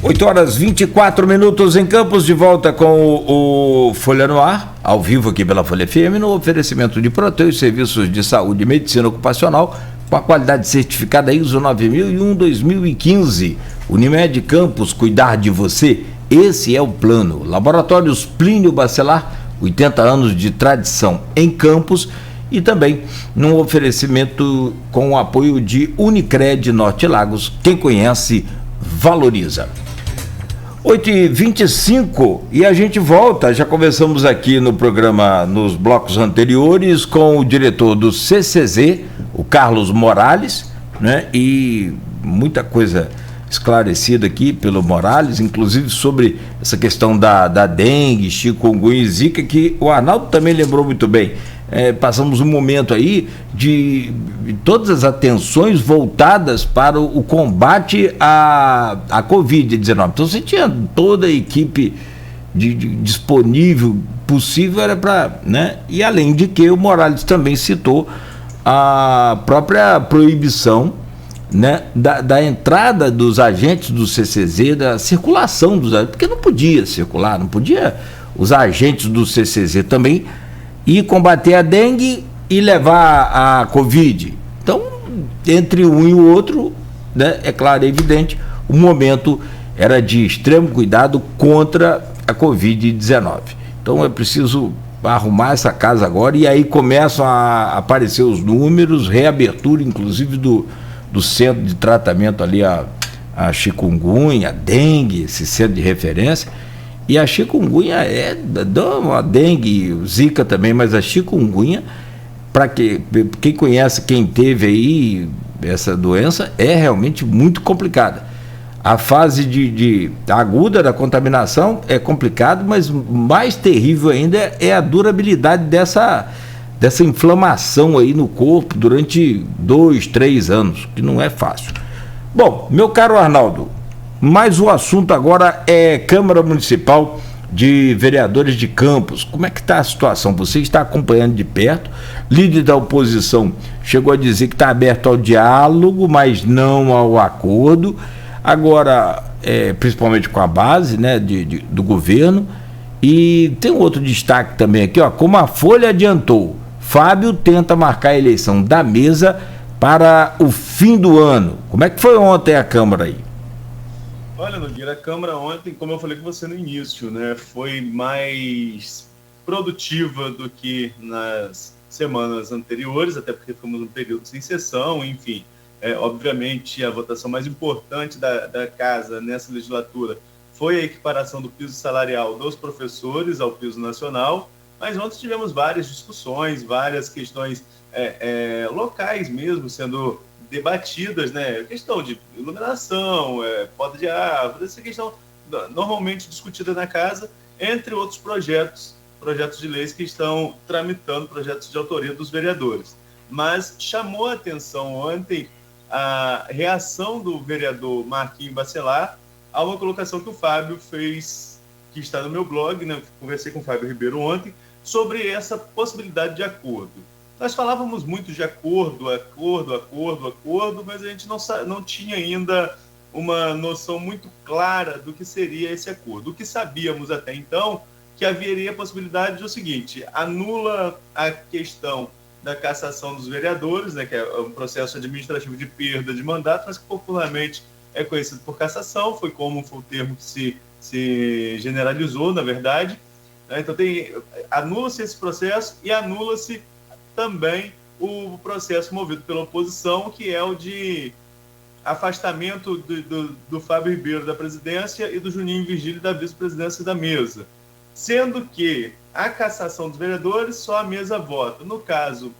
8h24 em Campos, de volta com o Folha no Ar, ao vivo aqui pela Folha FM, no oferecimento de Proteus e Serviços de Saúde e Medicina Ocupacional, com a qualidade certificada ISO 9001-2015. Unimed Campos, cuidar de você, esse é o plano. Laboratórios Plínio Bacelar, 80 anos de tradição em Campos, e também num oferecimento com o apoio de Unicred Norte Lagos, quem conhece, valoriza. 8h25 e a gente volta. Já conversamos aqui no programa, nos blocos anteriores, com o diretor do CCZ, o Carlos Morales, né? E muita coisa esclarecida aqui pelo Morales, inclusive sobre essa questão da dengue, chikungunya e zika, que o Arnaldo também lembrou muito bem. Passamos um momento aí de todas as atenções voltadas para o combate à Covid-19. Então você tinha toda a equipe disponível, possível, era para, né? E além de que o Morales também citou a própria proibição, né, da entrada dos agentes do CCZ, da circulação dos agentes, porque não podia circular, não podia os agentes do CCZ também e combater a dengue e levar a Covid. Então, entre um e o outro, né, é claro, é evidente, o momento era de extremo cuidado contra a Covid-19. Então, é preciso arrumar essa casa agora, e aí começam a aparecer os números, reabertura, inclusive, do centro de tratamento ali, a chikungunya, a dengue, esse centro de referência. E a chikungunya a dengue, o zika também, mas a chikungunya, para quem conhece, quem teve aí essa doença, é realmente muito complicada. A fase aguda da contaminação é complicado, mas mais terrível ainda é a durabilidade dessa inflamação aí no corpo durante 2, 3 anos, que não é fácil. Bom, meu caro Arnaldo, mas o assunto agora é Câmara Municipal de Vereadores de Campos. Como é que está a situação? Você está acompanhando de perto. Líder da oposição chegou a dizer que está aberto ao diálogo, mas não ao acordo. Agora, principalmente com a base, né, do governo. E tem um outro destaque também aqui, ó, como a Folha adiantou, Fábio tenta marcar a eleição da mesa para o fim do ano. Como é que foi ontem a Câmara aí? Olha, Nogueira, a Câmara ontem, como eu falei com você no início, né, foi mais produtiva do que nas semanas anteriores, até porque ficamos num período sem sessão, enfim. Obviamente, a votação mais importante da Casa nessa legislatura foi a equiparação do piso salarial dos professores ao piso nacional, mas ontem tivemos várias discussões, várias questões locais mesmo sendo debatidas, né? Questão de iluminação, poda de árvore, essa questão normalmente discutida na casa, entre outros projetos de leis que estão tramitando, projetos de autoria dos vereadores. Mas chamou a atenção ontem a reação do vereador Marquinhos Bacelar a uma colocação que o Fábio fez, que está no meu blog, né? Conversei com o Fábio Ribeiro ontem, sobre essa possibilidade de acordo. Nós falávamos muito de acordo, mas a gente não tinha ainda uma noção muito clara do que seria esse acordo. O que sabíamos até então, que haveria a possibilidade de o seguinte: anula a questão da cassação dos vereadores, né, que é um processo administrativo de perda de mandato, mas que popularmente é conhecido por cassação, foi o termo que se generalizou, na verdade. Então, anula-se esse processo e anula-se também o processo movido pela oposição, que é o de afastamento do Fábio Ribeiro da presidência e do Juninho Virgílio da vice-presidência da mesa. Sendo que a cassação dos vereadores, só a mesa vota. No caso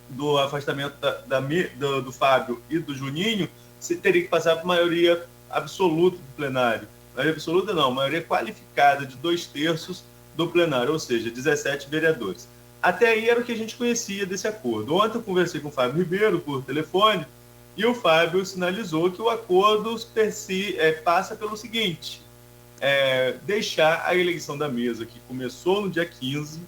do afastamento do Fábio e do Juninho, você teria que passar por maioria absoluta do plenário. Maioria absoluta não, maioria qualificada de 2/3 do plenário, ou seja, 17 vereadores. Até aí era o que a gente conhecia desse acordo. Ontem eu conversei com o Fábio Ribeiro por telefone e o Fábio sinalizou que o acordo passa pelo seguinte: deixar a eleição da mesa, que começou no dia 15,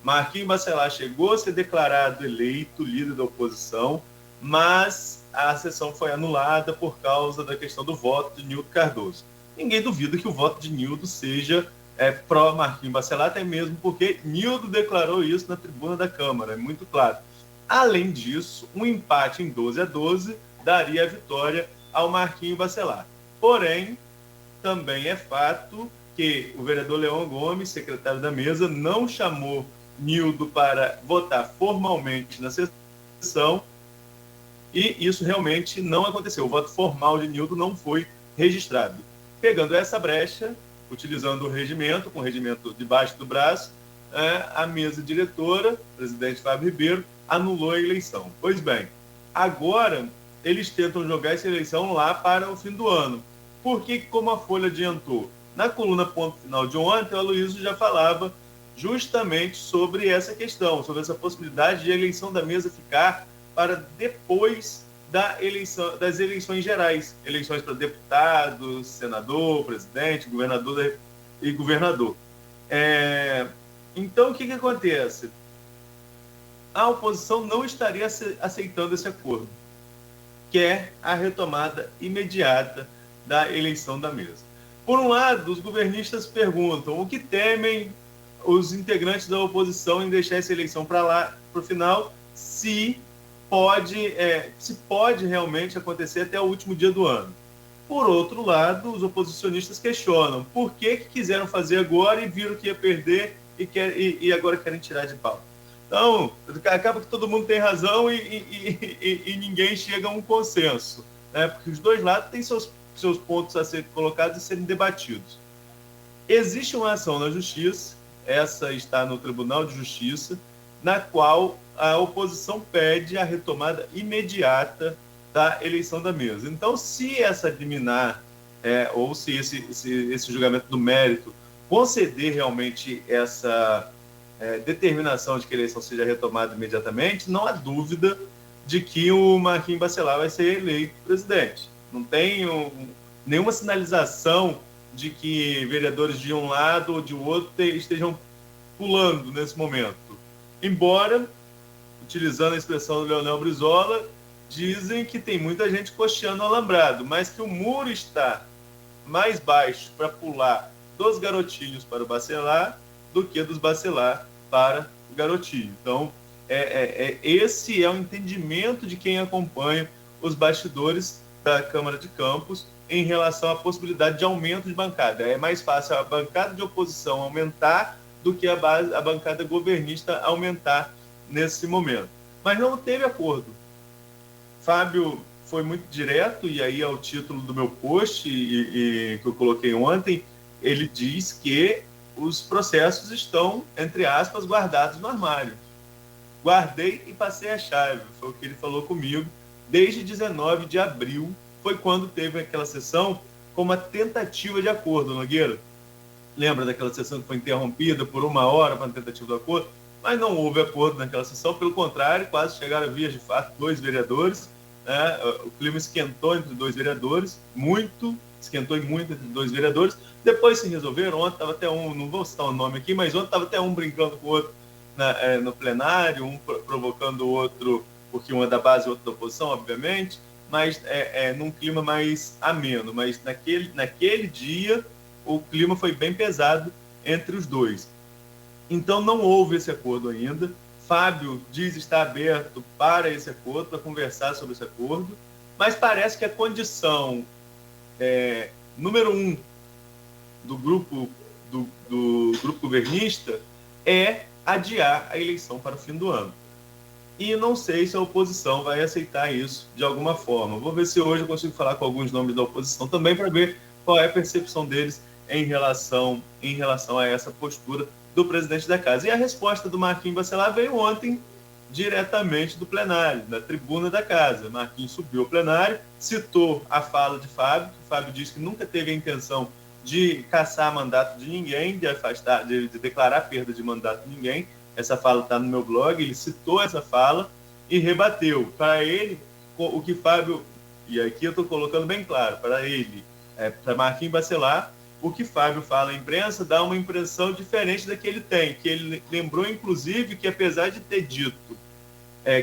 Marquinhos Bacelar chegou a ser declarado eleito líder da oposição, mas a sessão foi anulada por causa da questão do voto de Nilton Cardoso. ninguém duvida que o voto de Nildo seja pró-Marquinhos Bacelar, até mesmo porque Nildo declarou isso na tribuna da Câmara, é muito claro. Além disso, um empate em 12-12 daria a vitória ao Marquinhos Bacelar. Porém, também é fato que o vereador Leão Gomes, secretário da mesa, não chamou Nildo para votar formalmente na sessão, e isso realmente não aconteceu. O voto formal de Nildo não foi registrado. Pegando essa brecha, utilizando o regimento, com o regimento debaixo do braço, a mesa diretora, o presidente Fábio Ribeiro, anulou a eleição. Pois bem, agora eles tentam jogar essa eleição lá para o fim do ano. Por que, como a Folha adiantou? Na coluna ponto final de ontem, o Aloysio já falava justamente sobre essa questão, sobre essa possibilidade de a eleição da mesa ficar para depois das eleições gerais, eleições para deputado, senador, presidente, governador e governador. Então, o que acontece? A oposição não estaria aceitando esse acordo, que é a retomada imediata da eleição da mesa. Por um lado, os governistas perguntam o que temem os integrantes da oposição em deixar essa eleição para lá, para o final, se pode realmente acontecer até o último dia do ano. Por outro lado, os oposicionistas questionam por que quiseram fazer agora e viram que ia perder e agora querem tirar de pau. Então, acaba que todo mundo tem razão e ninguém chega a um consenso, né? Porque os dois lados têm seus pontos a serem colocados e serem debatidos. Existe uma ação na Justiça, essa está no Tribunal de Justiça, na qual a oposição pede a retomada imediata da eleição da mesa. Então, se essa liminar, ou se esse julgamento do mérito conceder realmente essa determinação de que a eleição seja retomada imediatamente, não há dúvida de que o Marquinhos Bacelar vai ser eleito presidente. Não tem nenhuma sinalização de que vereadores de um lado ou de outro estejam pulando nesse momento. Embora, utilizando a expressão do Leonel Brizola, dizem que tem muita gente coxeando o alambrado, mas que o muro está mais baixo para pular dos garotinhos para o Bacelar do que dos Bacelar para o garotinho. Então, esse é o entendimento de quem acompanha os bastidores da Câmara de Campos em relação à possibilidade de aumento de bancada. É mais fácil a bancada de oposição aumentar do que a bancada governista aumentar nesse momento. Mas não teve acordo. Fábio foi muito direto, e aí é o título do meu post que eu coloquei ontem, ele diz que os processos estão, entre aspas, guardados no armário. Guardei e passei a chave, foi o que ele falou comigo, desde 19 de abril, foi quando teve aquela sessão com uma tentativa de acordo, Nogueira. Lembra daquela sessão que foi interrompida por 1 hora para a tentativa de acordo? Mas não houve acordo naquela sessão, pelo contrário, quase chegaram a vias de fato 2 vereadores, né? O clima esquentou entre 2 vereadores, esquentou muito entre 2 vereadores, depois se resolveram, ontem estava até um, não vou citar o nome aqui, mas ontem estava até um brincando com o outro no plenário, um provocando o outro, porque um é da base e o outro da oposição, obviamente, mas num clima mais ameno, mas naquele dia o clima foi bem pesado entre os dois. Então não houve esse acordo ainda. Fábio diz estar aberto para esse acordo, para conversar sobre esse acordo, mas parece que a condição número 1 do grupo governista é adiar a eleição para o fim do ano. E não sei se a oposição vai aceitar isso de alguma forma. Vou ver se hoje eu consigo falar com alguns nomes da oposição também para ver qual é a percepção deles em relação a essa postura do presidente da casa. E a resposta do Marquinhos Bacelar veio ontem diretamente do plenário, da tribuna da casa. Marquinhos subiu ao plenário, citou a fala de Fábio, que Fábio disse que nunca teve a intenção de caçar mandato de ninguém, de afastar, de declarar perda de mandato de ninguém. Essa fala está no meu blog, ele citou essa fala e rebateu. Para ele, o que Fábio, e aqui eu estou colocando bem claro, para ele, para Marquinhos Bacelar, o que Fábio fala à imprensa dá uma impressão diferente da que ele tem, que ele lembrou, inclusive, que apesar de ter dito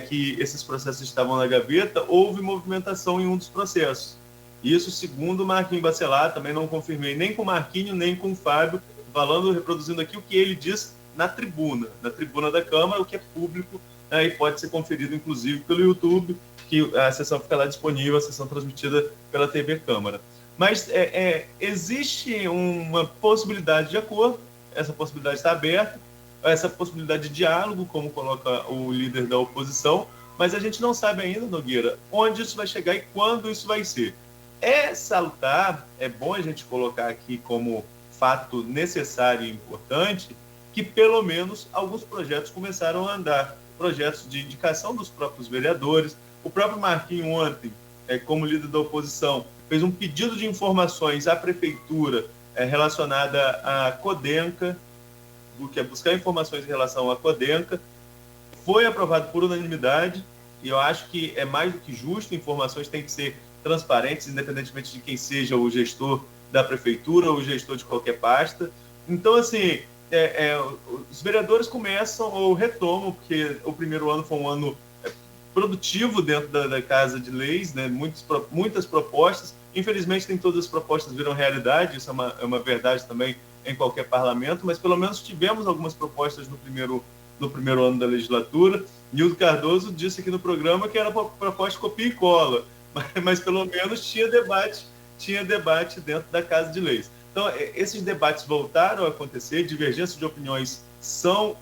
que esses processos estavam na gaveta, houve movimentação em um dos processos. Isso segundo o Marquinhos Bacelar, também não confirmei nem com o Marquinhos, nem com o Fábio, reproduzindo aqui o que ele diz na tribuna da Câmara, o que é público, né, e pode ser conferido, inclusive, pelo YouTube, que a sessão fica lá disponível, a sessão transmitida pela TV Câmara. Mas existe uma possibilidade de acordo, essa possibilidade está aberta, essa possibilidade de diálogo, como coloca o líder da oposição, mas a gente não sabe ainda, Nogueira, onde isso vai chegar e quando isso vai ser. É salutar, é bom a gente colocar aqui como fato necessário e importante, que pelo menos alguns projetos começaram a andar, projetos de indicação dos próprios vereadores. O próprio Marquinhos ontem, como líder da oposição, fez um pedido de informações à prefeitura relacionada à Codenca, que é buscar informações em relação à Codenca. Foi aprovado por unanimidade, e eu acho que é mais do que justo, informações têm que ser transparentes, independentemente de quem seja o gestor da prefeitura ou o gestor de qualquer pasta. Então, assim, os vereadores começam ou retomam, porque o primeiro ano foi um ano produtivo dentro da Casa de Leis, né? Muitas propostas. Infelizmente, nem todas as propostas viram realidade, isso é uma verdade também em qualquer parlamento, mas pelo menos tivemos algumas propostas no primeiro ano da legislatura. Nildo Cardoso disse aqui no programa que era proposta copia e cola, mas pelo menos tinha debate dentro da Casa de Leis. Então, esses debates voltaram a acontecer, divergências de opiniões são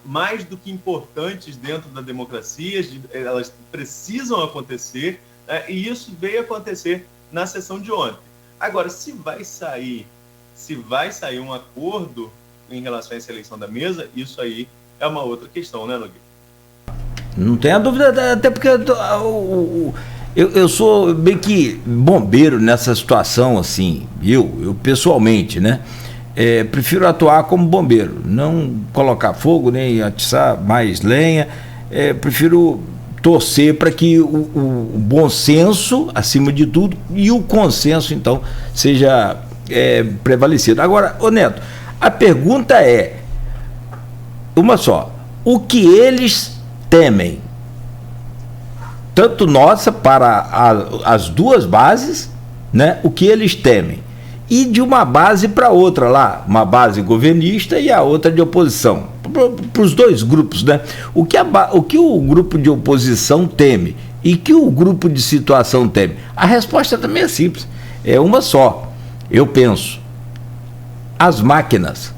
mais do que importantes dentro da democracia, elas precisam acontecer, né? E isso veio acontecer na sessão de ontem. Agora, se vai sair um acordo em relação a essa eleição da mesa, isso aí é uma outra questão, né, Nogueira? Não tenha dúvida, até porque eu sou bem que bombeiro nessa situação, assim, eu pessoalmente, né? Prefiro atuar como bombeiro, não colocar fogo, nem atiçar mais lenha, prefiro torcer para que o bom senso, acima de tudo, e o consenso, então, seja prevalecido. Agora, ô Neto, a pergunta é uma só: o que eles temem, tanto nossa para as duas bases, né? O que eles temem, e de uma base para outra lá, uma base governista e a outra de oposição, para os dois grupos, né? O que o grupo de oposição teme e que o grupo de situação teme? A resposta também é simples, é uma só. Eu penso, as máquinas.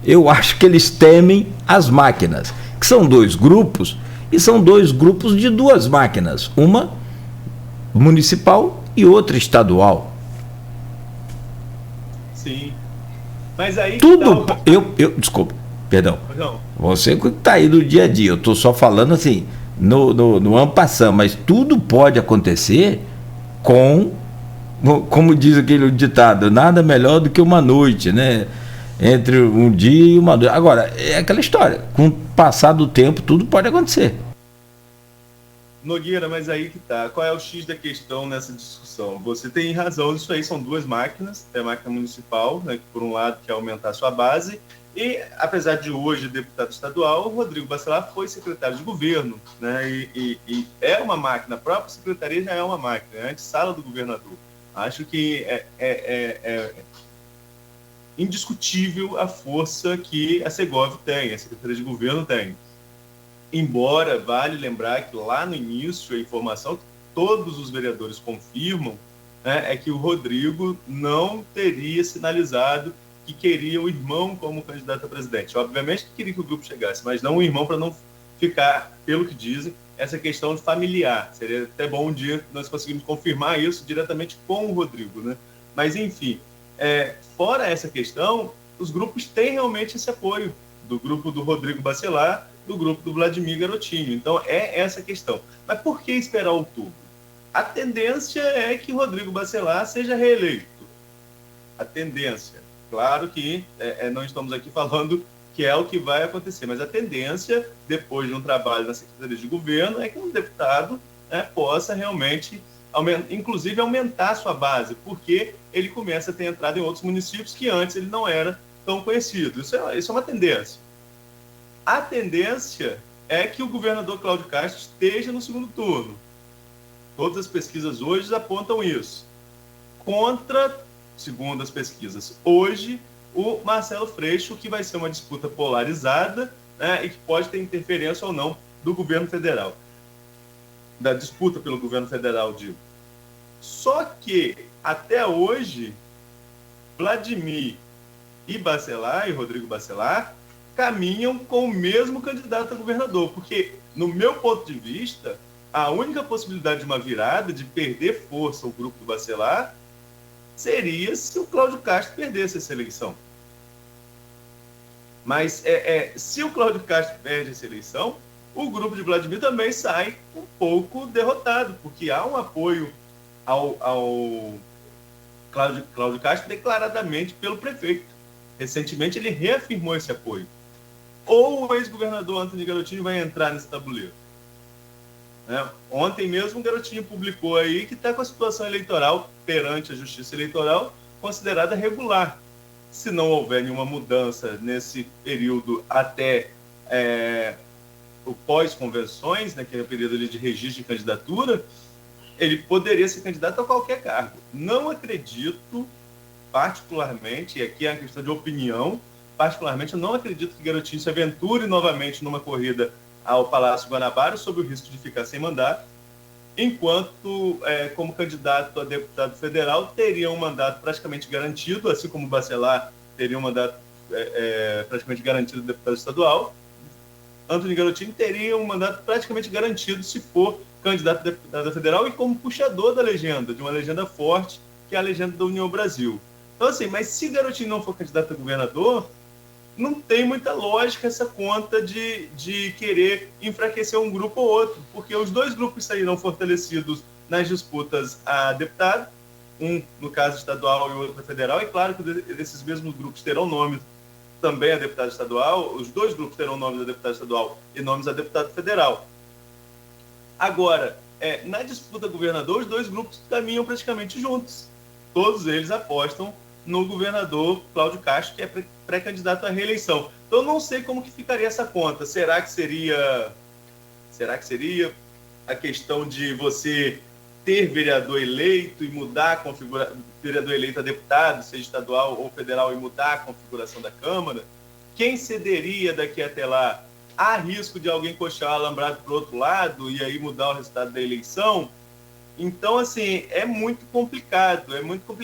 Eu acho que eles temem as máquinas, que são dois grupos, e são dois grupos de duas máquinas, uma municipal e outra estadual. Sim. Mas aí... Tudo... Desculpa, perdão. Não. Você que está aí do dia a dia, eu estou só falando assim, no en passant, mas tudo pode acontecer como diz aquele ditado, nada melhor do que uma noite, né? Entre um dia e uma noite. Agora, é aquela história, com o passar do tempo, tudo pode acontecer. Nogueira, mas aí que tá. Qual é o X da questão nessa discussão? Você tem razão, isso aí são duas máquinas. Tem a máquina municipal, né, que por um lado quer aumentar a sua base, e apesar de hoje deputado estadual, o Rodrigo Bacelar foi secretário de governo, né, e é uma máquina, a própria secretaria já é uma máquina, é a antessala do governador. Acho que é indiscutível a força que a Segov tem, a Secretaria de Governo tem. Embora, vale lembrar que lá no início, a informação que todos os vereadores confirmam, né, é que o Rodrigo não teria sinalizado que queria o irmão como candidato a presidente. Obviamente que queria que o grupo chegasse, mas não o irmão, para não ficar, pelo que dizem, essa questão familiar. Seria até bom um dia nós conseguirmos confirmar isso diretamente com o Rodrigo, né? Mas, enfim, fora essa questão, os grupos têm realmente esse apoio do grupo do Rodrigo Bacelar, do grupo do Vladimir Garotinho. Então, é essa questão. Mas por que esperar outubro? A tendência é que Rodrigo Bacelar seja reeleito. A tendência. Claro que não estamos aqui falando que é o que vai acontecer, mas a tendência, depois de um trabalho na Secretaria de Governo, é que um deputado possa realmente, inclusive, aumentar a sua base, porque ele começa a ter entrado em outros municípios que antes ele não era tão conhecido. Isso é uma tendência. A tendência é que o governador Cláudio Castro esteja no segundo turno. Todas as pesquisas hoje apontam isso. Contra, segundo as pesquisas hoje, o Marcelo Freixo, que vai ser uma disputa polarizada, né, e que pode ter interferência ou não do governo federal. Da disputa pelo governo federal, digo. Só que, até hoje, Vladimir e Rodrigo Bacelar, caminham com o mesmo candidato a governador, porque, no meu ponto de vista, a única possibilidade de uma virada, de perder força o grupo do Bacelar, seria se o Cláudio Castro perdesse essa eleição. Mas se o Cláudio Castro perde essa eleição, o grupo de Vladimir também sai um pouco derrotado, porque há um apoio ao Cláudio Castro declaradamente pelo prefeito. Recentemente ele reafirmou esse apoio. Ou o ex-governador Antony Garotinho vai entrar nesse tabuleiro? Ontem mesmo o Garotinho publicou aí que está com a situação eleitoral perante a Justiça Eleitoral considerada regular. Se não houver nenhuma mudança nesse período até o pós-convenções, né, que é o período ali de registro de candidatura, ele poderia ser candidato a qualquer cargo. Não acredito, particularmente, e aqui é uma questão de opinião, particularmente, eu não acredito que Garotinho se aventure novamente numa corrida ao Palácio Guanabara sob o risco de ficar sem mandato, enquanto, como candidato a deputado federal, teria um mandato praticamente garantido, assim como o Bacelar teria um mandato praticamente garantido de deputado estadual. Antony Garotinho teria um mandato praticamente garantido se for candidato a deputado federal e como puxador da legenda, de uma legenda forte, que é a legenda da União Brasil. Então, assim, mas se Garotinho não for candidato a governador, não tem muita lógica essa conta de querer enfraquecer um grupo ou outro, porque os dois grupos saíram fortalecidos nas disputas a deputado, um no caso estadual e o outro federal, e claro que esses mesmos grupos terão nomes também a deputado estadual, os dois grupos terão nomes a deputado estadual e nomes a deputado federal. Agora, na disputa governador, os dois grupos caminham praticamente juntos. Todos eles apostam no governador Cláudio Castro, que é pré-candidato à reeleição. Então, eu não sei como que ficaria essa conta. Será que seria a questão de você ter vereador eleito e mudar a configuração, vereador eleito a deputado, seja estadual ou federal, e mudar a configuração da Câmara? Quem cederia daqui até lá? Há risco de alguém coxar o alambrado para o outro lado e aí mudar o resultado da eleição? Então, assim, é muito complicado,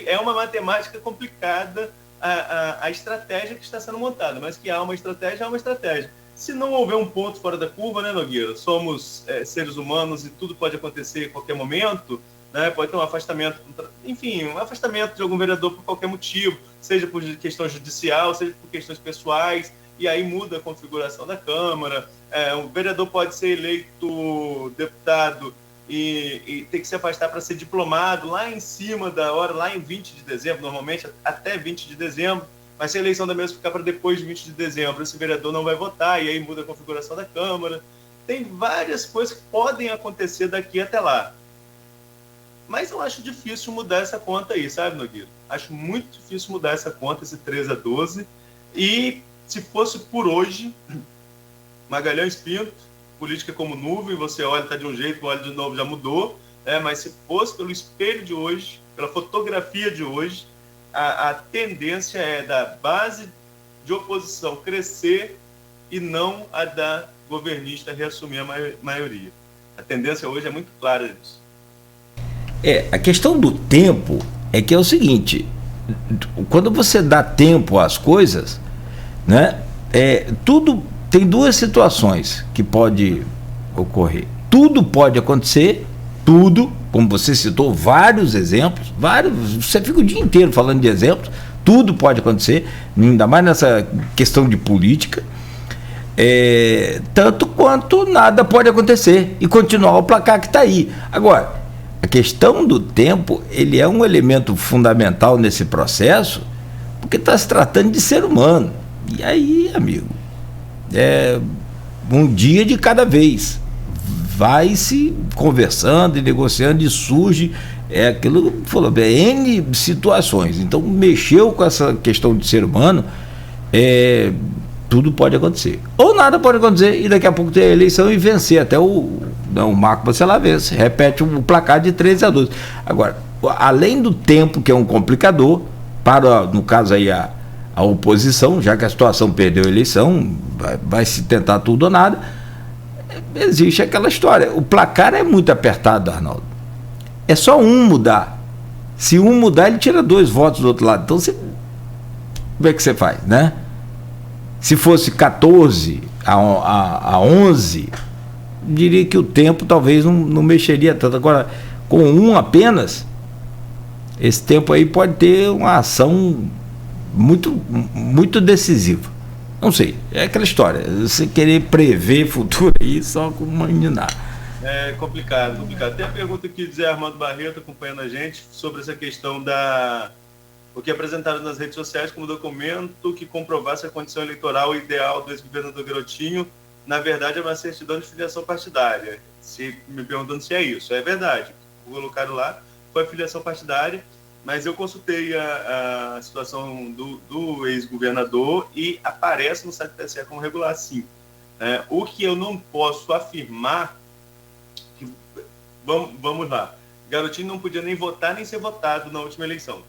é uma matemática complicada a estratégia que está sendo montada, mas que há uma estratégia, Se não houver um ponto fora da curva, né, Nogueira? Somos seres humanos e tudo pode acontecer a qualquer momento, né? Pode ter um afastamento, enfim, um afastamento de algum vereador por qualquer motivo, seja por questão judicial, seja por questões pessoais, e aí muda a configuração da Câmara. O vereador pode ser eleito deputado e ter que se afastar para ser diplomado lá em cima da hora, lá em 20 de dezembro, normalmente até 20 de dezembro, mas se a eleição da mesma ficar para depois de 20 de dezembro, esse vereador não vai votar, e aí muda a configuração da Câmara. Tem várias coisas que podem acontecer daqui até lá. Mas eu acho difícil mudar essa conta aí, sabe, Nogueira? Acho muito difícil mudar essa conta, esse 13-12, e se fosse por hoje, Magalhães Pinto, política como nuvem, você olha, está de um jeito, olha de novo, já mudou, mas se fosse pelo espelho de hoje, pela fotografia de hoje, a tendência é da base de oposição crescer e não a da governista reassumir a maioria. A tendência hoje é muito clara disso. A questão do tempo é que é o seguinte, quando você dá tempo às coisas, né, tudo tem duas situações que pode ocorrer. Tudo pode acontecer, tudo, como você citou, vários exemplos, você fica o dia inteiro falando de exemplos, tudo pode acontecer, ainda mais nessa questão de política, tanto quanto nada pode acontecer e continuar o placar que está aí. Agora, a questão do tempo, ele é um elemento fundamental nesse processo, porque está se tratando de ser humano. E aí, amigo, um dia de cada vez. Vai se conversando e negociando e surge aquilo que falou, N situações. Então, mexeu com essa questão de ser humano, tudo pode acontecer. Ou nada pode acontecer e daqui a pouco ter a eleição e vencer até o o Marco Bacelar-Vence, repete o placar de 13-12. Agora, além do tempo, que é um complicador, para, no caso aí, a oposição, já que a situação perdeu a eleição, vai se tentar tudo ou nada, existe aquela história. O placar é muito apertado, Arnaldo. É só um mudar. Se um mudar, ele tira 2 votos do outro lado. Então, como é que você faz, né? Se fosse 14 a 11, diria que o tempo talvez não mexeria tanto. Agora, com um apenas, esse tempo aí pode ter uma ação muito, muito decisiva. Não sei, é aquela história. Você querer prever futuro aí só com uma meninada. É complicado. Tem a pergunta aqui de Zé Armando Barreto acompanhando a gente sobre essa questão o que apresentaram nas redes sociais como documento que comprovasse a condição eleitoral ideal do ex-governador Garotinho, na verdade é uma certidão de filiação partidária. Me perguntando se é isso. É verdade. Colocaram lá, foi filiação partidária, mas eu consultei a situação do ex-governador e aparece no site do TSE como regular, sim. O que eu não posso afirmar, vamos lá, Garotinho não podia nem votar nem ser votado na última eleição.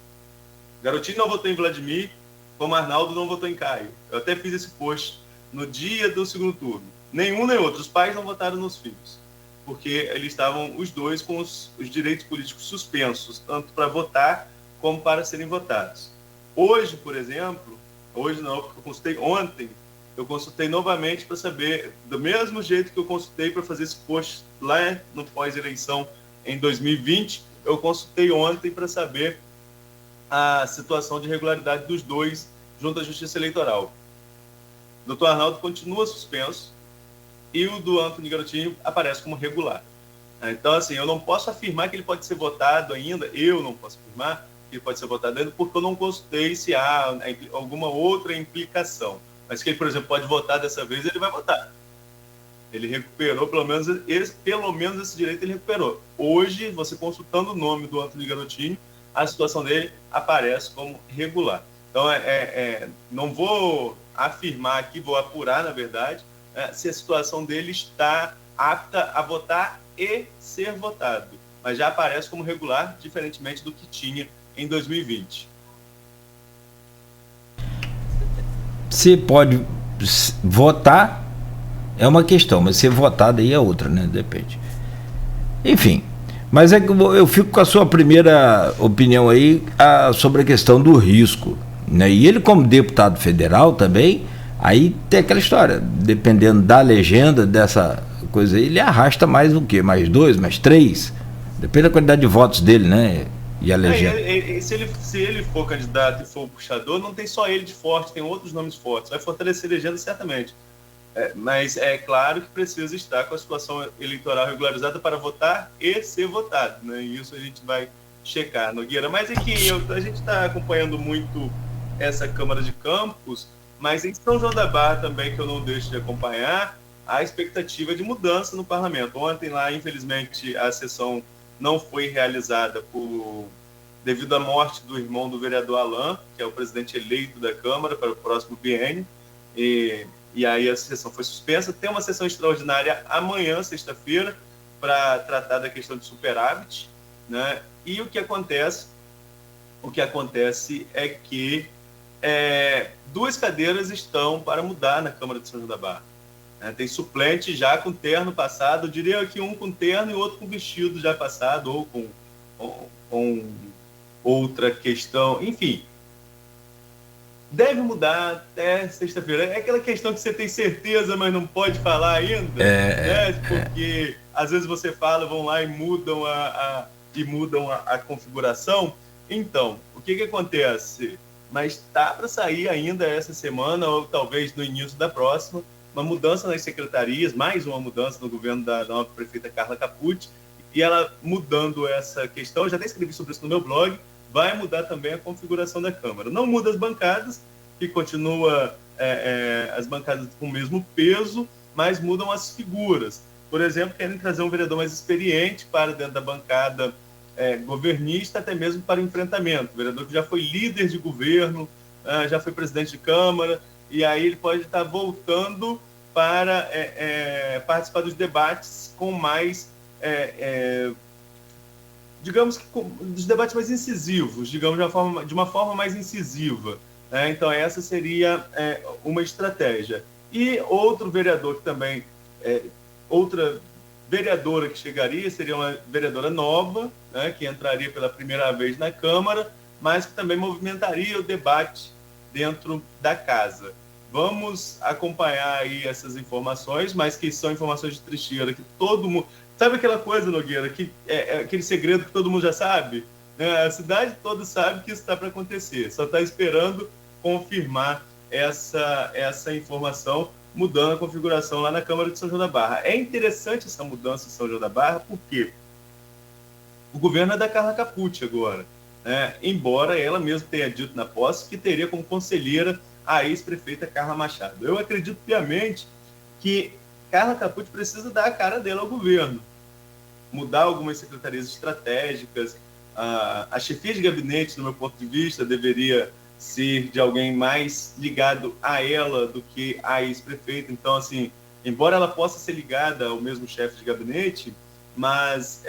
Garotinho não votou em Vladimir, como Arnaldo não votou em Caio. Eu até fiz esse post no dia do segundo turno. Nenhum nem outro. Os pais não votaram nos filhos, porque eles estavam os dois com os direitos políticos suspensos, tanto para votar como para serem votados. Hoje, por exemplo, hoje não, porque eu consultei ontem, eu consultei novamente para saber, do mesmo jeito que eu consultei para fazer esse post lá no pós-eleição em 2020, eu consultei ontem para saber a situação de irregularidade dos dois junto à Justiça Eleitoral. O doutor Arnaldo continua suspenso e o do Antônio Garotinho aparece como regular. Então, assim, eu não posso afirmar que ele pode ser votado ainda, eu não posso afirmar que ele pode ser votado ainda, porque eu não consultei se há alguma outra implicação. Mas que ele, por exemplo, pode votar dessa vez, ele vai votar. Ele recuperou, pelo menos esse direito ele recuperou. Hoje, você consultando o nome do Antônio Garotinho, a situação dele aparece como regular. Então, não vou afirmar aqui, vou apurar, na verdade, se a situação dele está apta a votar e ser votado. Mas já aparece como regular, diferentemente do que tinha em 2020. Se pode votar, é uma questão, mas ser votado aí é outra, né? Depende. Enfim. Mas é que eu fico com a sua primeira opinião aí sobre a questão do risco, né? E ele, como deputado federal também, aí tem aquela história, dependendo da legenda dessa coisa aí, ele arrasta mais o quê? Mais 2, mais 3? Depende da quantidade de votos dele, né? E a legenda. Se ele for candidato e for o puxador, não tem só ele de forte, tem outros nomes fortes. Vai fortalecer a legenda certamente. Mas é claro que precisa estar com a situação eleitoral regularizada para votar e ser votado, né? E isso a gente vai checar, Nogueira. Mas aqui a gente está acompanhando muito essa Câmara de Campos, mas em São João da Barra também, que eu não deixo de acompanhar, a expectativa de mudança no parlamento. Ontem lá, infelizmente, a sessão não foi realizada devido à morte do irmão do vereador Alain, que é o presidente eleito da Câmara para o próximo biênio. E aí a sessão foi suspensa. Tem uma sessão extraordinária amanhã, sexta-feira, para tratar da questão de superávit, né? E o que acontece é que 2 cadeiras estão para mudar na Câmara de São João da Barra. Tem suplente já com terno passado, eu diria que um com terno e outro com vestido já passado, ou com outra questão, enfim. Deve mudar até sexta-feira. É aquela questão que você tem certeza, mas não pode falar ainda, né? Porque às vezes você fala, vão lá e mudam a configuração. Então, o que acontece? Mas está para sair ainda essa semana, ou talvez no início da próxima, uma mudança nas secretarias, mais uma mudança no governo da nova prefeita Carla Capucci, e ela mudando essa questão, eu já até escrevi sobre isso no meu blog, vai mudar também a configuração da Câmara. Não muda as bancadas, que continua as bancadas com o mesmo peso, mas mudam as figuras. Por exemplo, querem trazer um vereador mais experiente para dentro da bancada governista, até mesmo para enfrentamento. O vereador que já foi líder de governo, já foi presidente de Câmara, e aí ele pode estar voltando para participar dos debates com mais, digamos que dos debates mais incisivos, digamos de uma forma mais incisiva, né? Então essa seria uma estratégia. E outro vereador que também, outra vereadora que chegaria seria uma vereadora nova, né, que entraria pela primeira vez na Câmara, mas que também movimentaria o debate dentro da casa. Vamos acompanhar aí essas informações, mas que são informações de trincheira, que todo mundo... Sabe aquela coisa, Nogueira, que aquele segredo que todo mundo já sabe? Né? A cidade toda sabe que isso está para acontecer, só está esperando confirmar essa informação, mudando a configuração lá na Câmara de São João da Barra. É interessante essa mudança em São João da Barra, porque o governo é da Carla Capucci agora, né? Embora ela mesma tenha dito na posse que teria como conselheira a ex-prefeita Carla Machado. Eu acredito piamente que Carla Capucci precisa dar a cara dela ao governo, mudar algumas secretarias estratégicas, a chefia de gabinete, no meu ponto de vista, deveria ser de alguém mais ligado a ela do que a ex-prefeita. Então, assim, embora ela possa ser ligada ao mesmo chefe de gabinete, mas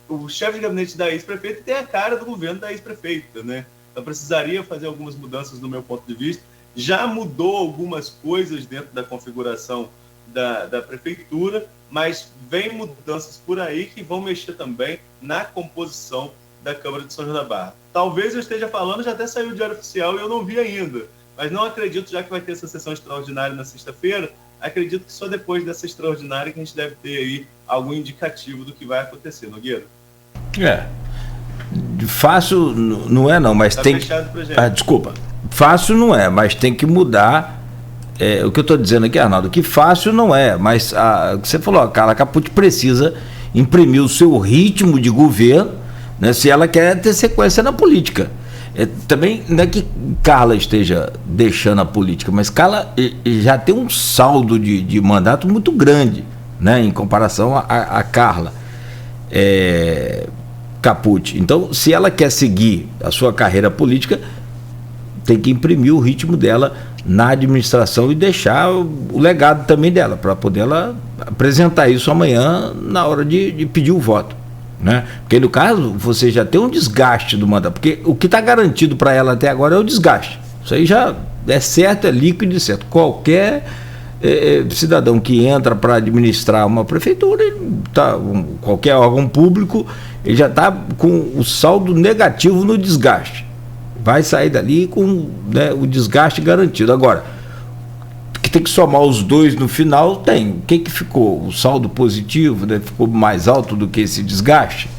o chefe de gabinete da ex-prefeita tem a cara do governo da ex-prefeita, né? Então precisaria fazer algumas mudanças no meu ponto de vista. Já mudou algumas coisas dentro da configuração da prefeitura, mas vem mudanças por aí que vão mexer também na composição da Câmara de São João da Barra. Talvez eu esteja falando, já até saiu o Diário Oficial e eu não vi ainda, mas não acredito, já que vai ter essa sessão extraordinária na sexta-feira, acredito que só depois dessa extraordinária que a gente deve ter aí algum indicativo do que vai acontecer, Nogueira. Fácil não é não, mas tem... desculpa. Fácil não é, mas tem que mudar. O que eu estou dizendo aqui, Arnaldo, que fácil não é, mas você falou, a Carla Capucci precisa imprimir o seu ritmo de governo, né, se ela quer ter sequência na política. Também não é que Carla esteja deixando a política, mas Carla já tem um saldo de mandato muito grande, né, em comparação a Carla Capucci. Então, se ela quer seguir a sua carreira política, tem que imprimir o ritmo dela na administração e deixar o legado também dela, para poder ela apresentar isso amanhã na hora de pedir o voto, né? Porque no caso, você já tem um desgaste do mandato, porque o que está garantido para ela até agora é o desgaste. Isso aí já é certo, é líquido e certo. Qualquer cidadão que entra para administrar uma prefeitura, qualquer órgão público, ele já está com o saldo negativo no desgaste. Vai sair dali com, né, o desgaste garantido. Agora, que tem que somar os dois no final, tem. O que ficou? O saldo positivo, né, ficou mais alto do que esse desgaste?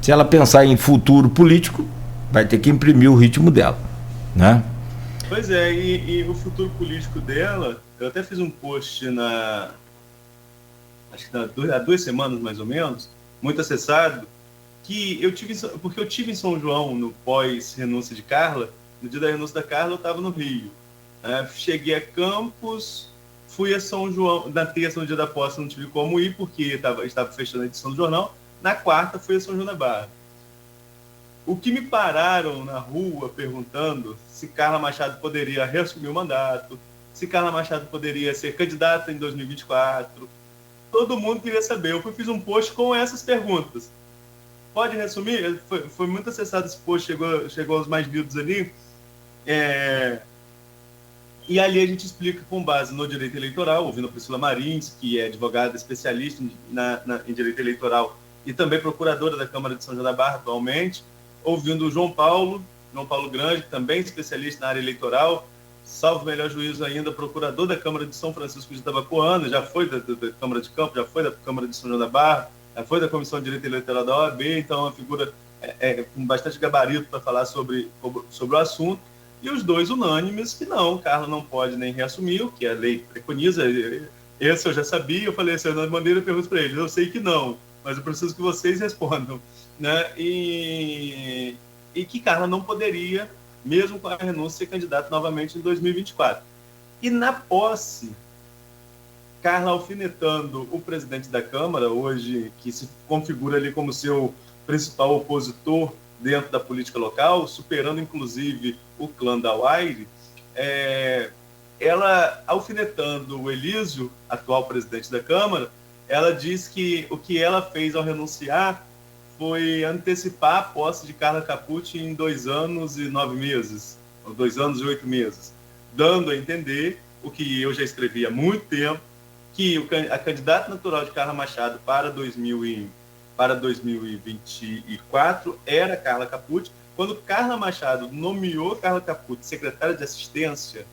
Se ela pensar em futuro político, vai ter que imprimir o ritmo dela, né? Pois é, e o futuro político dela, eu até fiz um post acho que há 2 semanas mais ou menos, muito acessado, porque eu tive em São João no pós-renúncia de Carla. No dia da renúncia da Carla eu estava no Rio, cheguei a Campos, fui a São João, na terça, no dia da posse não tive como ir, porque estava fechando a edição do jornal. Na quarta fui a São João da Barra. O que me pararam na rua perguntando se Carla Machado poderia reassumir o mandato, se Carla Machado poderia ser candidata em 2024, todo mundo queria saber. Eu fiz um post com essas perguntas. Pode resumir? Foi muito acessado esse post, chegou aos mais lidos ali. E ali a gente explica com base no direito eleitoral, ouvindo a Priscila Marins, que é advogada especialista em direito eleitoral e também procuradora da Câmara de São João da Barra atualmente, ouvindo o João Paulo Grande, também especialista na área eleitoral, salvo melhor juízo ainda, procurador da Câmara de São Francisco de Itabapoana, já foi da Câmara de Campos, já foi da Câmara de São João da Barra, foi da Comissão de Direito Eleitoral da OAB, então é uma figura com bastante gabarito para falar sobre o assunto, e os dois unânimes que não, Carla não pode nem reassumir, o que a lei preconiza. Esse eu já sabia, eu falei assim, eu mandei a pergunta para eles, eu sei que não, mas eu preciso que vocês respondam, né? E que Carla não poderia, mesmo com a renúncia, ser candidata novamente em 2024. E na posse, Carla alfinetando o presidente da Câmara, hoje, que se configura ali como seu principal opositor dentro da política local, superando inclusive o clã da Uaire, ela, alfinetando o Elísio, atual presidente da Câmara, ela diz que o que ela fez ao renunciar foi antecipar a posse de Carla Capucci em 2 anos e 9 meses, ou 2 anos e 8 meses, dando a entender o que eu já escrevi há muito tempo, que a candidata natural de Carla Machado para 2024 era Carla Capucci. Quando Carla Machado nomeou Carla Capucci secretária de assistência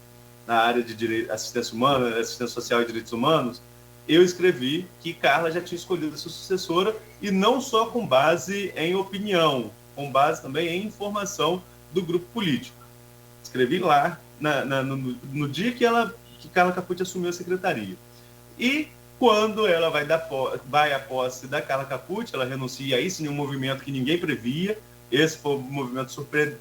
na área de assistência humana, assistência social e direitos humanos, eu escrevi que Carla já tinha escolhido a sua sucessora, e não só com base em opinião, com base também em informação do grupo político. Escrevi lá no dia que Carla Capucci assumiu a secretaria. E quando ela vai à posse da Carla Capucci, ela renuncia a isso em um movimento que ninguém previa. Esse foi um movimento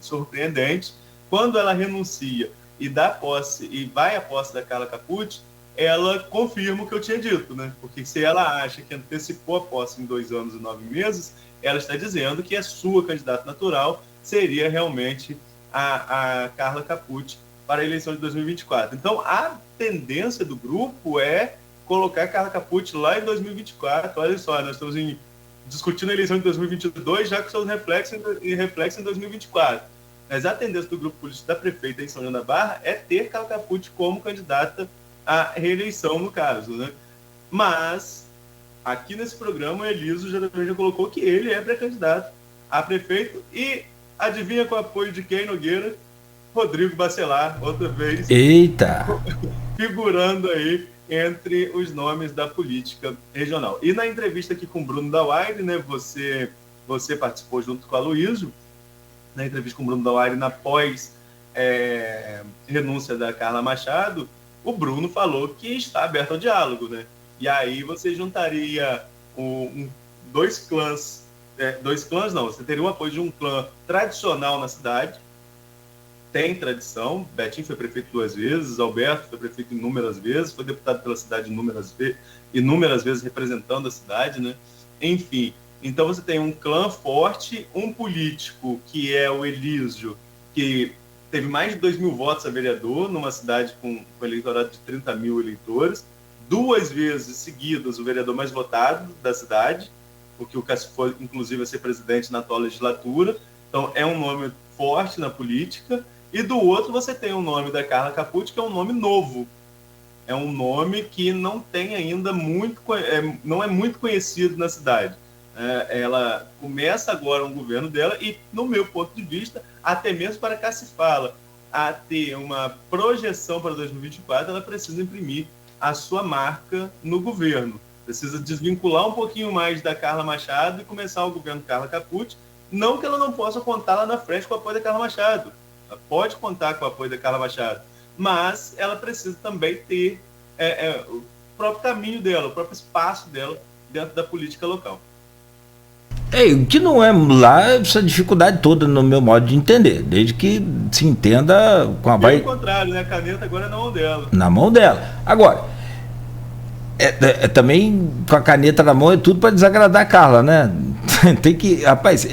surpreendente. Quando ela renuncia e vai à posse da Carla Capucci, ela confirma o que eu tinha dito, né? Porque se ela acha que antecipou a posse em 2 anos e 9 meses, ela está dizendo que a sua candidata natural seria realmente a Carla Capucci para a eleição de 2024. Então, a tendência do grupo é colocar a Carla Capucci lá em 2024. Olha só, nós estamos discutindo a eleição de 2022, já com seus reflexos em 2024. Mas a tendência do grupo político da prefeita em São João da Barra é ter Carla Capucci como candidata à reeleição, no caso, né? Mas, aqui nesse programa, o Elísio já colocou que ele é pré-candidato a prefeito, e adivinha com o apoio de quem, Nogueira? Rodrigo Bacelar, outra vez. Eita! Figurando aí entre os nomes da política regional. E na entrevista aqui com o Bruno Dauaire, né, você participou junto com a Aloysio, na entrevista com o Bruno Dauaire, na pós-renúncia da Carla Machado, o Bruno falou que está aberto ao diálogo, né? E aí você juntaria dois clãs não, você teria o apoio de um clã tradicional na cidade, tem tradição. Betinho foi prefeito 2 vezes, Alberto foi prefeito inúmeras vezes, foi deputado pela cidade inúmeras vezes representando a cidade, né? Enfim, então você tem um clã forte, um político que é o Elísio, que teve mais de 2.000 votos a vereador numa cidade com eleitorado de 30 mil eleitores, 2 vezes seguidas o vereador mais votado da cidade, porque o Cássio foi, inclusive, a ser presidente na atual legislatura. Então, é um nome forte na política. E do outro, você tem o nome da Carla Capucci, que é um nome novo. É um nome que não tem ainda não é muito conhecido na cidade. Ela começa agora um governo dela e, no meu ponto de vista, até mesmo para cá se fala, a ter uma projeção para 2024, ela precisa imprimir a sua marca no governo. Precisa desvincular um pouquinho mais da Carla Machado e começar o governo Carla Capucci. Não que ela não possa contar lá na frente com o apoio da Carla Machado. Ela pode contar com o apoio da Carla Machado. Mas ela precisa também ter o próprio caminho dela, o próprio espaço dela dentro da política local. O que não é lá essa dificuldade toda, no meu modo de entender, desde que se entenda com a Pelo contrário, né? A caneta agora é na mão dela. Na mão dela. Agora, também com a caneta na mão é tudo para desagradar a Carla, né? Tem que, rapaz,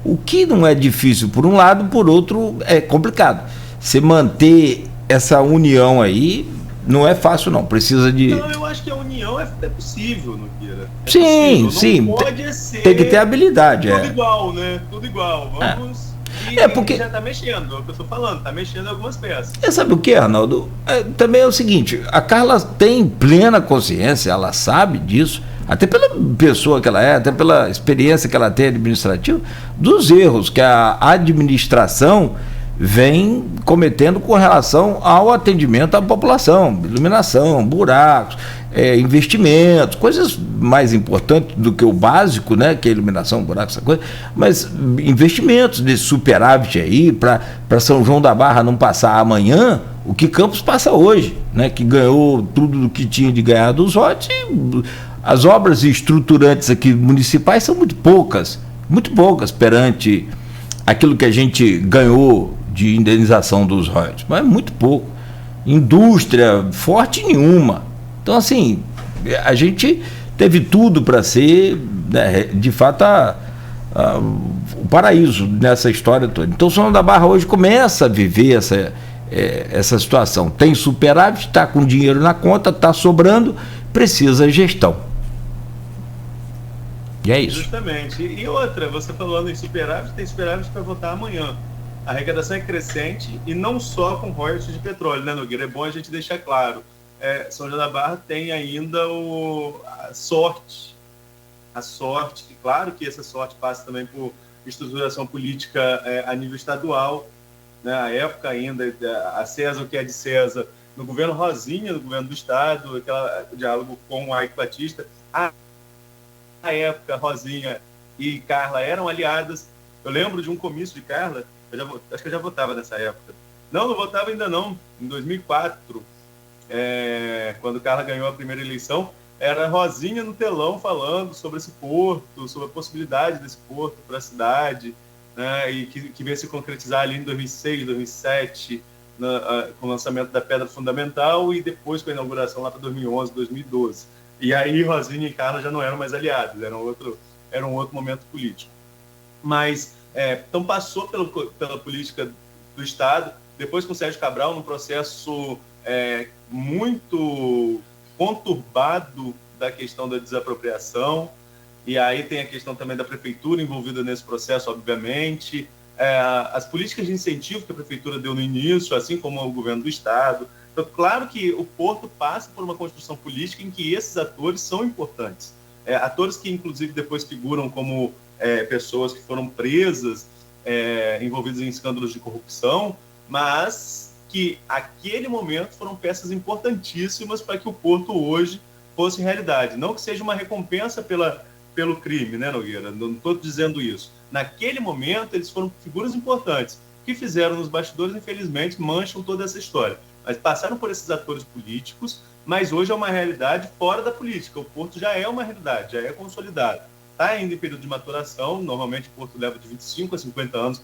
o que não é difícil por um lado, por outro é complicado. Você manter essa união aí não é fácil, não. Precisa de... Não, eu acho que a união é possível, Nogueira. Sim, possível. sim. Não pode ser tem que ter habilidade. Tudo igual, né? Tudo igual. Vamos... porque já está mexendo, é o que eu estou falando, está mexendo em algumas peças. Sabe o que, Arnaldo? Também é o seguinte, a Carla tem plena consciência, ela sabe disso, até pela pessoa que ela é, até pela experiência que ela tem administrativa, dos erros que a administração vem cometendo com relação ao atendimento à população, iluminação, buracos, investimentos, coisas mais importantes do que o básico, né, que é iluminação, buracos, essa coisa, mas investimentos desse superávit aí, para São João da Barra não passar amanhã o que Campos passa hoje, né, que ganhou tudo o que tinha de ganhar dos votos. As obras estruturantes aqui municipais são muito poucas perante aquilo que a gente ganhou de indenização dos royalties, mas é muito pouco. Indústria forte nenhuma. Então, assim, a gente teve tudo para ser, né, de fato, o paraíso nessa história toda. Então, o São João da Barra hoje começa a viver essa situação. Tem superávit, está com dinheiro na conta, está sobrando, precisa gestão. E é isso. Justamente. E outra, você falando em superávit, tem superávit para votar amanhã. A arrecadação é crescente e não só com royalties de petróleo, né, Nogueira? É bom a gente deixar claro. São João da Barra tem ainda a sorte, e claro que essa sorte passa também por estruturação política a nível estadual, né? A época ainda, a César, o que é de César, no governo Rosinha, no governo do Estado, o diálogo com a Eike Batista, na época Rosinha e Carla eram aliadas. Eu lembro de um comício de Carla, acho que eu já votava nessa época. Não votava ainda não, em 2004, quando Carla ganhou a primeira eleição, era Rosinha no telão falando sobre esse porto, sobre a possibilidade desse porto para a cidade, né, e que veio se concretizar ali em 2006, 2007, com o lançamento da Pedra Fundamental e depois com a inauguração lá para 2011, 2012. E aí Rosinha e Carla já não eram mais aliados, era um outro momento político. Mas, então passou pela política do Estado, depois com o Sérgio Cabral, num processo muito conturbado da questão da desapropriação, e aí tem a questão também da prefeitura envolvida nesse processo, obviamente, as políticas de incentivo que a prefeitura deu no início, assim como o governo do Estado. Então, claro que o Porto passa por uma construção política em que esses atores são importantes. Atores que, inclusive, depois figuram como pessoas que foram presas, envolvidas em escândalos de corrupção, mas que, naquele momento, foram peças importantíssimas para que o Porto hoje fosse realidade. Não que seja uma recompensa pelo crime, né, Nogueira? Não estou dizendo isso. Naquele momento, eles foram figuras importantes. O que fizeram nos bastidores, infelizmente, mancham toda essa história. Mas passaram por esses atores políticos, mas hoje é uma realidade fora da política. O Porto já é uma realidade, já é consolidado. Está ainda em período de maturação, normalmente o Porto leva de 25 a 50 anos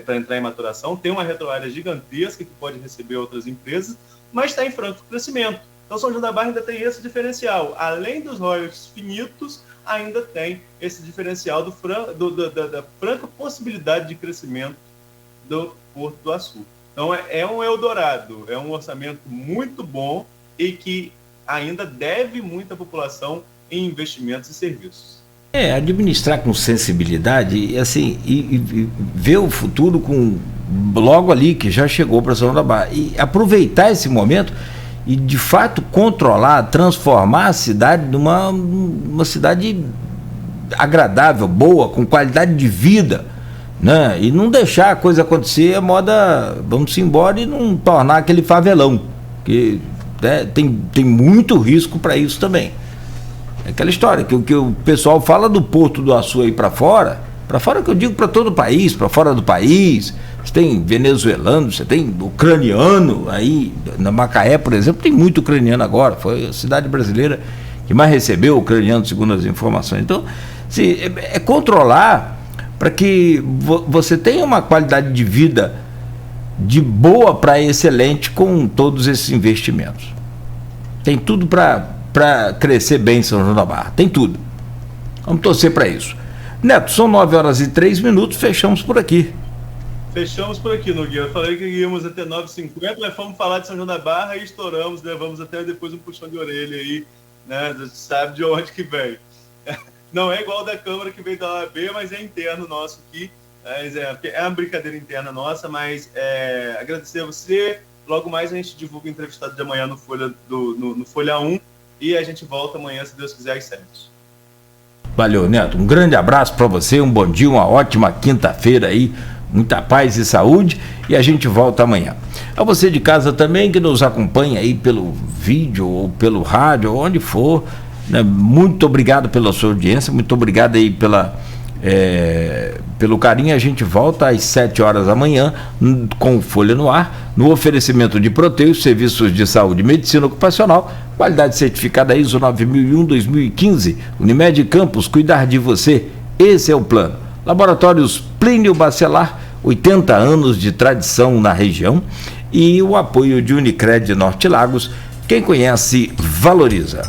para entrar em maturação, tem uma retroárea gigantesca que pode receber outras empresas, mas está em franco crescimento. Então, São João da Barra ainda tem esse diferencial. Além dos royalties finitos, ainda tem esse diferencial da franca possibilidade de crescimento do Porto do Açu. Então, é um Eldorado, é um orçamento muito bom e que ainda deve muito à população em investimentos e serviços. Administrar com sensibilidade assim, e ver o futuro logo ali, que já chegou para São João da Barra, e aproveitar esse momento e, de fato, controlar, transformar a cidade numa cidade agradável, boa, com qualidade de vida, né? E não deixar a coisa acontecer a moda, vamos embora, e não tornar aquele favelão, que tem muito risco para isso também. É aquela história que o pessoal fala do Porto do Açu aí para fora que eu digo para todo o país, para fora do país. Você tem venezuelano, você tem ucraniano aí, na Macaé, por exemplo, tem muito ucraniano agora, foi a cidade brasileira que mais recebeu ucraniano, segundo as informações. Então, assim, é controlar para que você tenha uma qualidade de vida de boa para excelente com todos esses investimentos. Tem tudo para crescer bem em São João da Barra, tem tudo. Vamos torcer para isso. Neto, são 9h03, fechamos por aqui. Fechamos por aqui, Nogueira. Eu falei que íamos até 9h50, mas fomos falar de São João da Barra e estouramos, levamos até depois um puxão de orelha aí, né? Você sabe de onde que vem. Não é igual da Câmara que veio da OAB, mas é interno nosso aqui. É uma brincadeira interna nossa, mas agradecer a você. Logo mais a gente divulga o entrevistado de amanhã no Folha 1 e a gente volta amanhã, se Deus quiser, às 7. Valeu, Neto. Um grande abraço para você, um bom dia, uma ótima quinta-feira aí, muita paz e saúde, e a gente volta amanhã. A você de casa também que nos acompanha aí pelo vídeo ou pelo rádio, ou onde for, né? Muito obrigado pela sua audiência, muito obrigado aí pelo carinho. A gente volta às 7 horas da manhã com Folha no Ar, no oferecimento de Proteus, serviços de saúde e medicina ocupacional, qualidade certificada ISO 9001-2015, Unimed Campos, cuidar de você, esse é o plano. Laboratórios Plínio Bacelar, 80 anos de tradição na região, e o apoio de Unicred Norte Lagos, quem conhece, valoriza.